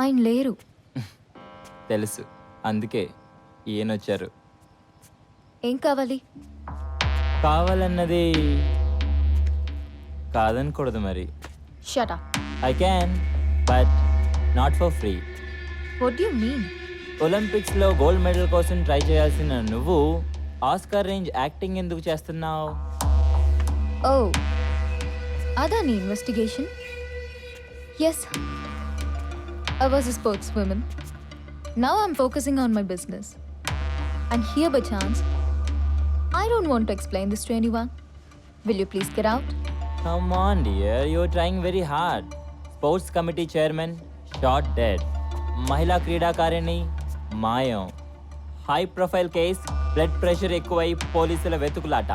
ఆయన లేరు. తెలుసు, అందుకే ఈయనొచ్చారు. ఏం కావాలి? కావాలన్నది కాదనకూడదు మరి. Shut up. I can, but not for free. What do you mean? ఒలింపిక్స్లో గోల్డ్ మెడల్ కోసం ట్రై చేయాల్సిన నువ్వు ఆస్కార్ రేంజ్ యాక్టింగ్ ఎందుకు చేస్తున్నావు? ఓ, అదా నీ investigation? Yes, I was a sportswoman. Now I'm focusing on my business. And here by chance, I don't want to explain this to anyone. Will you please get out? Come on dear, you're trying very hard. Sports committee chairman shot dead. మహిళా క్రీడాకారిణి మాయం. High profile case, blood pressure ఎక్కువై పోలీసుల వెతుకులాట.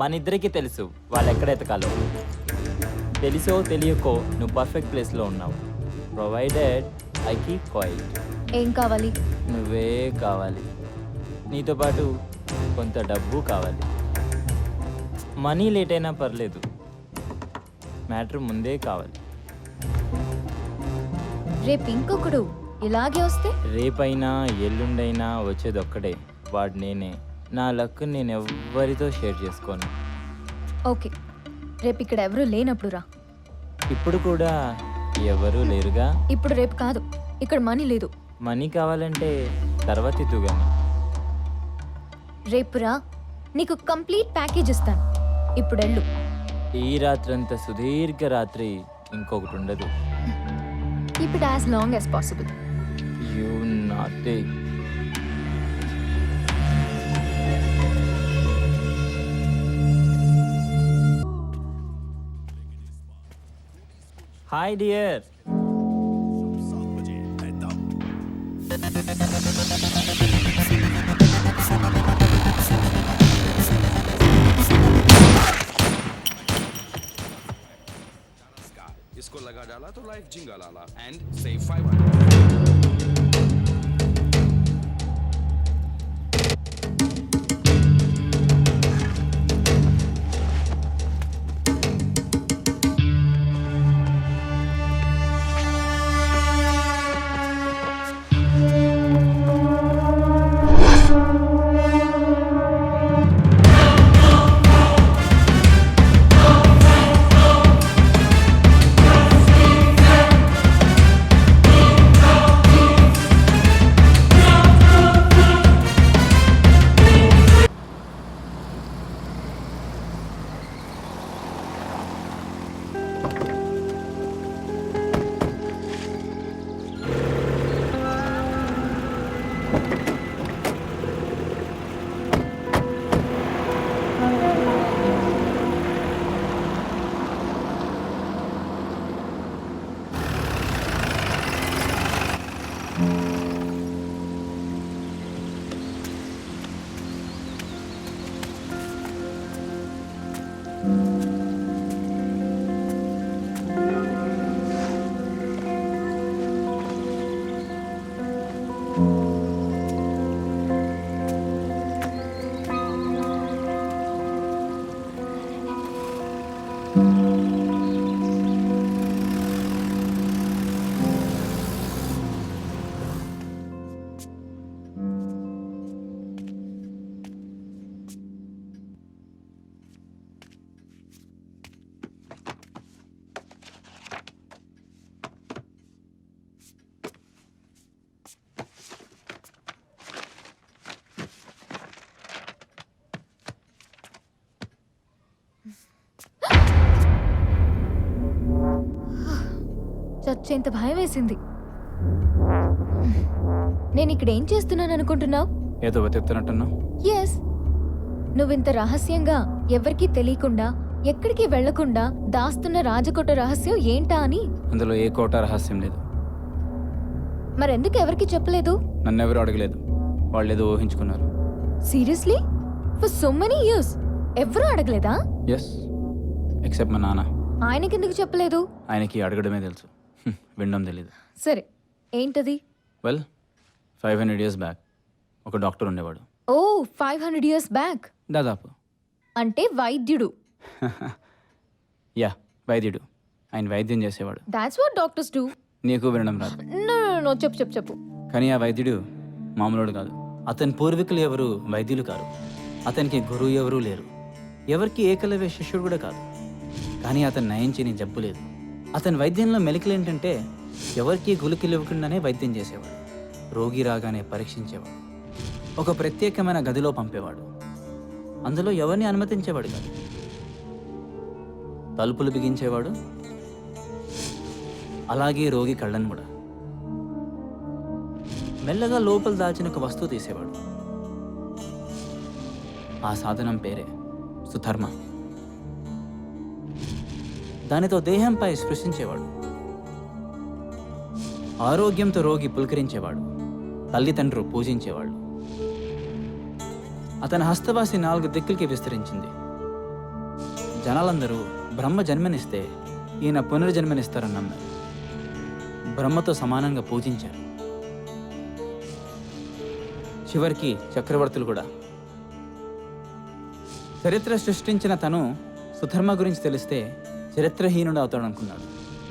మనిద్దరికీ తెలుసు వాళ్ళు ఎక్కడ ఎతకాలో. తెలుసో తెలియకో నువ్వు పర్ఫెక్ట్ ప్లేస్లో ఉన్నావు. Provided I keep quiet. ఏం కావాలి? నువ్వే కావాలి. నీతో పాటు కొంత డబ్బు కావాలి. మనీ లేట్ అయినా పర్లేదు, మ్యాటర్ ముందే కావాలి. రేపు ఇంకొకడు ఇలాగే వస్తే? రేపైనా ఎల్లుండైనా వచ్చేది ఒక్కడే, వాడు నేనే. నా లక్ నేను ఎవ్వరితో షేర్ చేసుకోను. ఓకే, రేపు ఇక్కడ ఎవరూ లేనప్పుడు రా. ఇప్పుడు కూడా ఎవరూ లేరుగా. ఇప్పుడు రేపు కాదు, ఇక్కడ మనీ లేదు. మనీ కావాలంటే తర్వాత ఇద్దుగాని. రేపు రా, నీకు కంప్లీట్ ప్యాకేజ్ ఇస్తాను. ఇప్పుడు వెళ్ళు. ఈ రాత్రంత సుదీర్ఘ రాత్రి ఇంకొకటి ఉండదు. Keep it as long as possible. You naughty. Hi dear. इसको लगा डाला तो लाइफ जिंगा लाला एंड सेव 500. చచ్చేంత భయం వేసింది. నేను ఇక్కడ ఏం చేస్తున్నాను అనుకుంటున్నావు? ఏదో వెతుకుతున్నట్టున్నావు. ఎస్, నువ్వింత రహస్యంగా ఎవరికీ తెలియకుండా ఎక్కడికి వెళ్లకుండా దాస్తున్న రాజకోట రహస్యం ఏంటా అని. అందులో ఏ కోట రహస్యం లేదు. మరెందుకు ఎవరికి చెప్పలేదు? నన్నెవరూ అడగలేదు, వాళ్ళు ఏదో ఊహించుకున్నారు. Seriously? For so many years ఎవరూ అడగలేదా? ఎస్, ఎక్సెప్ట్ మా నాన్న. ఆయనకెందుకు చెప్పలేదు? ఆయనకి అడగడమే తెలుసు, వినడం తెలీదు. సరే, ఏంటది? వెల్, 500 years బ్యాక్ ఒక డాక్టర్ ఉండేవాడు. ఓ, 500 years బ్యాక్. దాదాపు. అంటే వైద్యుడు. యా, వైద్యుడు. ఆయన వైద్యం చేసేవాడు. That's what doctors do. నీకు వినడం రాదు. నో చెప్పు. కానీ ఆ వైద్యుడు మామూలుడు కాదు. అతని పూర్వీకులు ఎవరు వైద్యులు కారు. అతనికి గురువు ఎవరూ లేరు. ఎవరికి ఏకలవ్య శిష్యుడు కూడా కాదు. కానీ అతను నయం చేయని జబ్బు లేదు. అతని వైద్యంలో మెలికలు ఏంటంటే ఎవరికి గులికలు ఇవ్వకుండానే వైద్యం చేసేవాడు. రోగి రాగానే పరీక్షించేవాడు. ఒక ప్రత్యేకమైన గదిలో పంపేవాడు. అందులో ఎవరిని అనుమతించేవాడు కాదు. తలుపులు బిగించేవాడు. అలాగే రోగి కళ్ళను కూడా. మెల్లగా లోపల దాచిన ఒక వస్తువు తీసేవాడు. ఆ సాధనం పేరే సుధర్మ. దానితో దేహంపై స్పృశించేవాడు. ఆరోగ్యంతో రోగి పులకరించేవాడు. తల్లిదండ్రులు పూజించేవాళ్ళు. అతని హస్తవాసి 4 దిక్కులకి విస్తరించింది. జనాలందరూ బ్రహ్మ జన్మనిస్తే ఈయన పునర్జన్మనిస్తారని నమ్మారు. బ్రహ్మతో సమానంగా పూజించారు. చివరికి చక్రవర్తులు కూడా. చరిత్ర సృష్టించిన తను సుధర్మ గురించి తెలిస్తే చరిత్రహీనుడు అవుతాడనుకున్నాడు.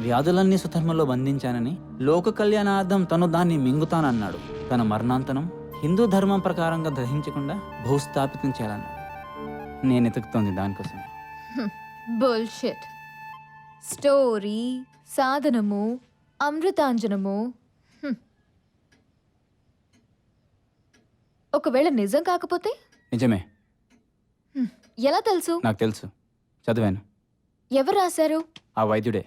వ్యాధులన్నీ సుధర్మలో బంధించానని, లోక కళ్యాణార్థం తను దాన్ని మింగుతానన్నాడు. తన మరణాంతరం హిందూ ధర్మం ప్రకారంగా దహించకుండా భూస్థాపితం చేయాలన్నాడు. నేను ఎతుకుతోంది దానికోసం. బుల్షిట్. స్టోరీ, సాధనము, అమృతాంజనము. ఒకవేళ నిజం కాకపోతే? నిజమే. ఎలా తెలుసు? నాకు తెలుసు, చదివాను. ఎవరు రాశారు? ఆ వైద్యుడే.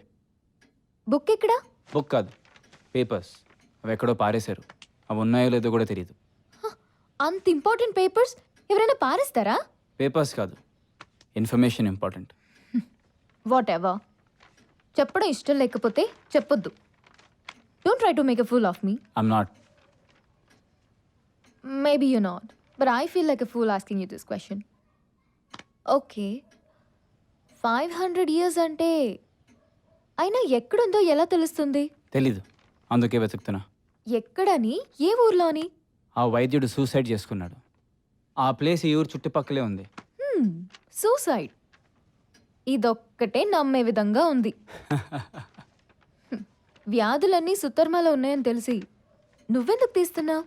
బుక్ ఎక్కడా? బుక్ కాదు, పేపర్స్. అవి ఎక్కడో పారేశారు. అవి ఉన్నాయో లేదో కూడా తెలియదు. అంత ఇంపార్టెంట్ పేపర్స్ ఎవరైనా పారేస్తారా? పేపర్స్ కాదు, ఇన్ఫర్మేషన్ ఇంపార్టెంట్. What ever. చెప్పడం ఇష్టం లేకపోతే చెప్పొద్దు. Don't try to make a fool of me. I'm not. Maybe you're not, but I feel like a fool asking you this question. Okay, 500 years అంటే అయినా ఎక్కడుందో ఎలా తెలుస్తుంది? తెలీదు, అందుకే వెతుకుతున్నా. ఎక్కడని? ఏ ఊర్లోని? ఆ వైద్యుడు సూసైడ్ చేసుకున్నాడు. ఆ ప్లేస్ ఈ ఊరు చుట్టుపక్కలే ఉంది. సూసైడ్. ఇదొక్కటే నమ్మే విధంగా ఉంది. వ్యాధులన్నీ సుధర్మలో ఉన్నాయని తెలిసి నువ్వెందుకు తీస్తున్నావు?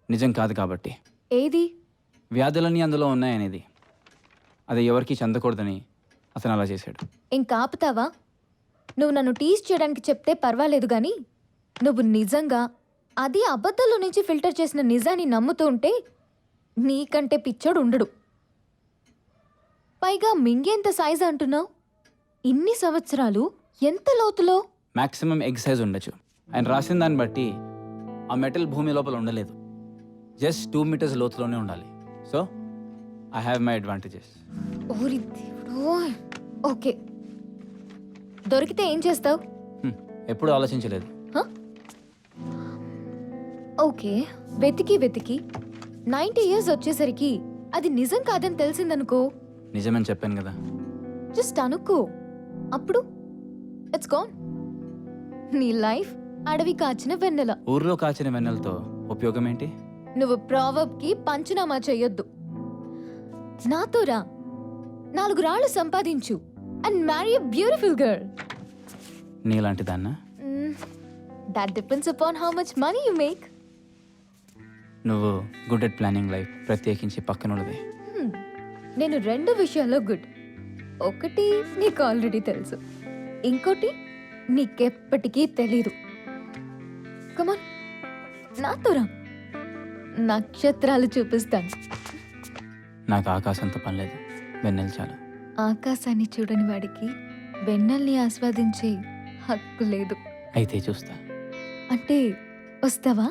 నిజం కాదు కాబట్టి. ఏది? వ్యాధులన్నీ అందులో ఉన్నాయనేది. అది ఎవరికి చెందకూడదని అతను అలా చేశాడు. ఇంకా ఆపుతావా? నువ్వు నన్ను టీజ్ చేయడానికి చెప్తే పర్వాలేదు కానీ నువ్వు నిజంగా అది అబద్ధాల నుంచి ఫిల్టర్ చేసిన నిజాన్ని నమ్ముతూ ఉంటే నీకంటే పిచ్చోడు ఉండడు. పైగా మింగేంత సైజ్ అంటున్నావు. ఇన్ని సంవత్సరాలు ఎంత లోతులో? మ్యాక్సిమం ఎగ్ సైజ్ ఉండొచ్చు. ఆయన రాసిన దాన్ని బట్టి ఆ మెటల్ భూమి లోపల ఉండలేదు. జస్ట్ 2 meters లోతులోనే ఉండాలి. So I have my advantages. ఓరి దేవుడో. ఓకే, దొరికితే ఏం చేస్తావు? ఎప్పుడు ఆలోచించలేదు. ఓకే, వెతికి 90 years వచ్చేసరికి అది నిజం కాదని తెలిసిందనుకో. నిజమని చెప్పాను కదా. జస్ట్ అనుకో, అప్పుడు ఇట్స్ గాన్. నీ లైఫ్ అడవి కాచిన వెన్నెల. ఊర్లో కాచిన వెన్నెలతో ఉపయోగం ఏంటి? నువ్వు ప్రావర్బ్ కి పంచనామా చెయ్యొద్దు. నాతో రా, 4 రాళ్ళు సంపాదించు and marry a beautiful girl. నీలాంటి దాన్నా? That depends upon how much money you make. నువ్వు గుడ్ ఎట్ ప్లానింగ్ లైఫ్, ప్రత్యేకించి పక్కనున్నదే. నేను 2 విషయాల్లో గుడ్. ఒకటి నీకు ఆల్రెడీ తెలుసు, ఇంకోటి నీకెప్పటికీ తెలీదు. కమాన్, నాతో రా, నక్షత్రాలు చూపిస్తాను. నాకు ఆకాశంతో పని లేదు, వెన్నెల చాలు. ఆకాశాన్ని చూడని వాడికి వెన్నెల్ని ఆస్వాదించే హక్కు లేదు. అయితే చూస్తా. అంటే వస్తావా?